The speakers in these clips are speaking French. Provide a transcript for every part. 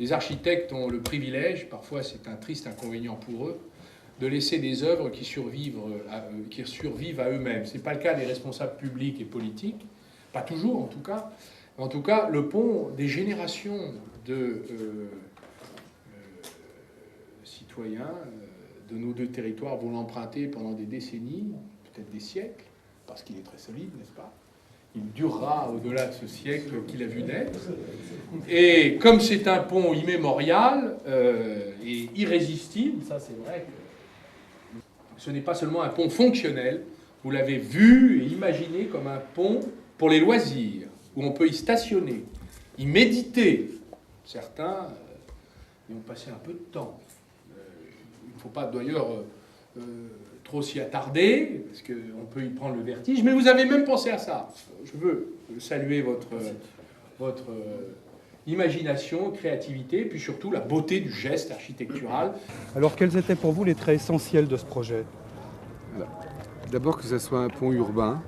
Les architectes ont le privilège, parfois c'est un triste inconvénient pour eux, de laisser des œuvres qui survivent à eux-mêmes. Ce n'est pas le cas des responsables publics et politiques, pas toujours en tout cas. En tout cas, le pont, des générations de citoyens de nos deux territoires vont l'emprunter pendant des décennies, peut-être des siècles, parce qu'il est très solide, n'est-ce pas? Il durera au-delà de ce siècle qu'il a vu naître. Et comme c'est un pont immémorial et irrésistible, ça c'est vrai que ce n'est pas seulement un pont fonctionnel, vous l'avez vu et imaginé comme un pont pour les loisirs, où on peut y stationner, y méditer. Certains y ont passé un peu de temps. Il ne faut pas d'ailleurs trop s'y attarder, parce qu'on peut y prendre le vertige, mais vous avez même pensé à ça. Je veux saluer votre imagination, créativité, puis surtout la beauté du geste architectural. Alors quels étaient pour vous les traits essentiels de ce projet? D'abord que ce soit un pont urbain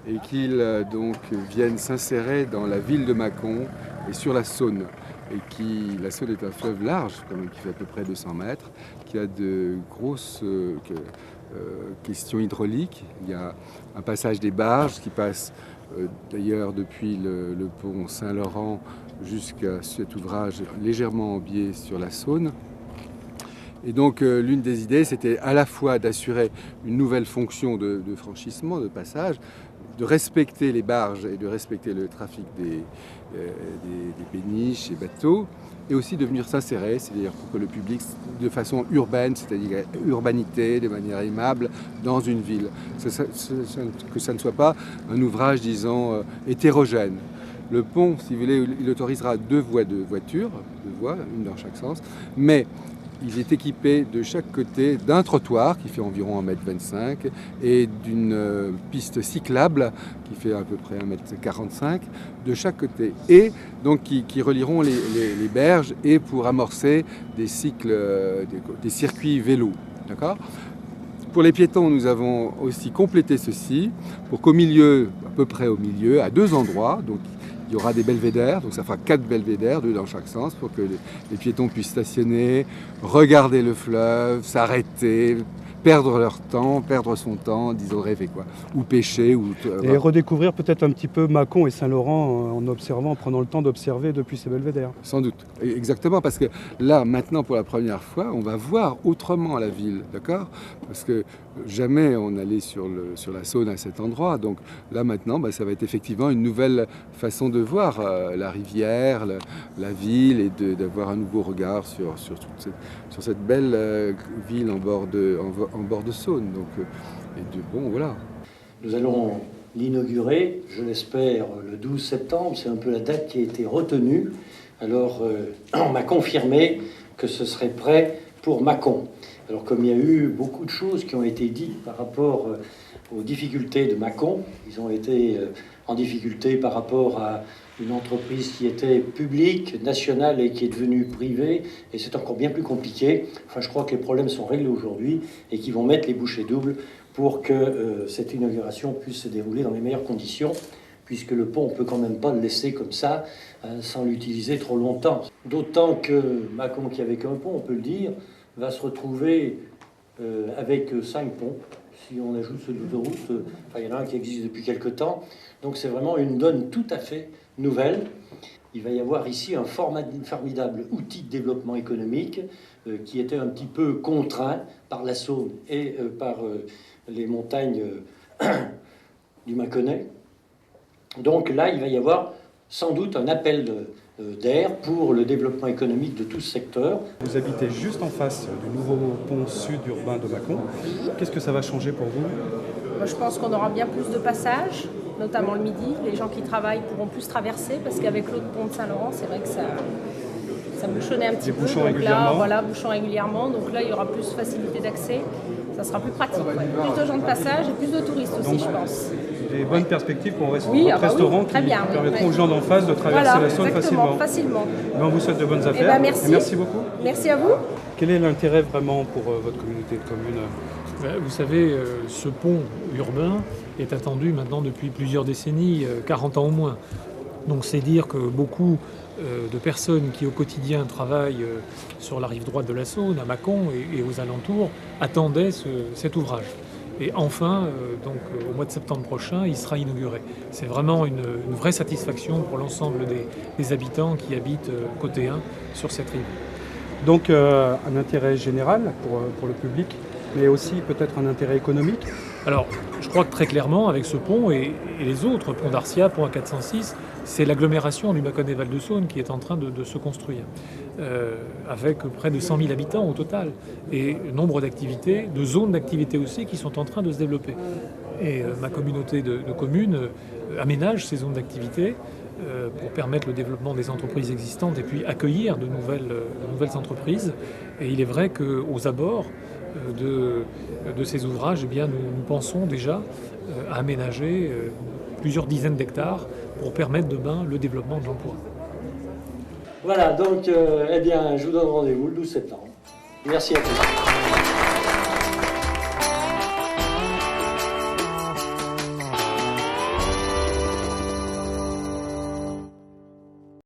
et qu'il donc vienne s'insérer dans la ville de Mâcon et sur la Saône. Et la Saône est un fleuve large, quand même, qui fait à peu près 200 mètres, qui a de grosses questions hydrauliques. Il y a un passage des barges qui passe d'ailleurs depuis le pont Saint-Laurent jusqu'à cet ouvrage légèrement en biais sur la Saône. Et donc l'une des idées, c'était à la fois d'assurer une nouvelle fonction de franchissement, de passage, de respecter les barges et de respecter le trafic des péniches et bateaux, et aussi de venir s'insérer, c'est-à-dire pour que le public, de façon urbaine, c'est-à-dire urbanité, de manière aimable, dans une ville. Que ça ne soit pas un ouvrage, disons, hétérogène. Le pont, si vous voulez, il autorisera 2 voies de voiture, 2 voies, une dans chaque sens, mais il est équipé de chaque côté d'un trottoir qui fait environ 1,25 m et d'une piste cyclable qui fait à peu près 1,45 m de chaque côté. Et donc qui relieront les berges et pour amorcer des circuits vélos. D'accord ? Pour les piétons, nous avons aussi complété ceci pour qu'au milieu, à peu près au milieu, à 2 endroits, donc il y aura des belvédères, donc ça fera 4 belvédères, 2 dans chaque sens, pour que les piétons puissent stationner, regarder le fleuve, s'arrêter, perdre leur temps, perdre son temps, disons rêver quoi, ou pêcher. Et redécouvrir peut-être un petit peu Mâcon et Saint-Laurent en observant, en prenant le temps d'observer depuis ces belvédères. Sans doute, exactement, parce que là, maintenant, pour la première fois, on va voir autrement la ville, d'accord? Parce que jamais on allait sur la Saône à cet endroit, donc là maintenant, ça va être effectivement une nouvelle façon de voir la rivière, la ville, et d'avoir un nouveau regard sur cette belle ville en bord de Saône. Donc, voilà. Nous allons l'inaugurer, je l'espère, le 12 septembre. C'est un peu la date qui a été retenue. Alors, on m'a confirmé que ce serait prêt pour Mâcon. Alors, comme il y a eu beaucoup de choses qui ont été dites par rapport aux difficultés de Mâcon, ils ont été en difficulté par rapport à une entreprise qui était publique, nationale et qui est devenue privée, et c'est encore bien plus compliqué. Enfin, je crois que les problèmes sont réglés aujourd'hui et qu'ils vont mettre les bouchées doubles pour que cette inauguration puisse se dérouler dans les meilleures conditions, puisque le pont, on ne peut quand même pas le laisser comme ça, sans l'utiliser trop longtemps. D'autant que Mâcon, qui avait qu'un pont, on peut le dire, va se retrouver avec 5 ponts. Si on ajoute ceux d'autoroute, il y en a un qui existe depuis quelque temps. Donc c'est vraiment une donne tout à fait nouvelle. Il va y avoir ici un formidable outil de développement économique qui était un petit peu contraint par la Saône et par les montagnes du Mâconnais. Donc là, il va y avoir sans doute un appel d'air pour le développement économique de tout ce secteur. Vous habitez juste en face du nouveau pont sud urbain de Mâcon. Qu'est-ce que ça va changer pour vous? Moi, je pense qu'on aura bien plus de passages, notamment le midi. Les gens qui travaillent pourront plus traverser parce qu'avec l'autre pont de Saint-Laurent, c'est vrai que ça bouchonnait un petit peu. Bouchons donc régulièrement. là, voilà, bouchons régulièrement. Donc là, il y aura plus de facilité d'accès. Ça sera plus pratique. Ouais. Plus de gens de passage et plus de touristes aussi, donc, je pense. Des bonnes perspectives pour un oui, restaurant qui permettront aux gens d'en face de traverser la Saône facilement. On vous souhaite de bonnes affaires. Merci. Et merci beaucoup. Merci à vous. Quel est l'intérêt vraiment pour votre communauté de communes? Vous savez, ce pont urbain est attendu maintenant depuis plusieurs décennies, 40 ans au moins. Donc c'est dire que beaucoup de personnes qui au quotidien travaillent sur la rive droite de la Saône, à Mâcon et aux alentours, attendaient cet ouvrage. Et enfin, au mois de septembre prochain, il sera inauguré. C'est vraiment une vraie satisfaction pour l'ensemble des habitants qui habitent côté 1 sur cette rive. Donc un intérêt général pour le public, mais aussi peut-être un intérêt économique. Alors, je crois que très clairement, avec ce pont et les autres, pont d'Arcia, pont A406, c'est l'agglomération du Mâconnais-Val de Saône qui est en train de se construire, avec près de 100 000 habitants au total, et nombre d'activités, de zones d'activité aussi, qui sont en train de se développer. Et ma communauté de communes aménage ces zones d'activité pour permettre le développement des entreprises existantes et puis accueillir de nouvelles entreprises. Et il est vrai qu'aux abords de ces ouvrages, eh bien, nous pensons déjà à aménager plusieurs dizaines d'hectares pour permettre demain le développement de l'emploi. Voilà, donc eh bien, je vous donne rendez-vous le 12 septembre. Merci à tous.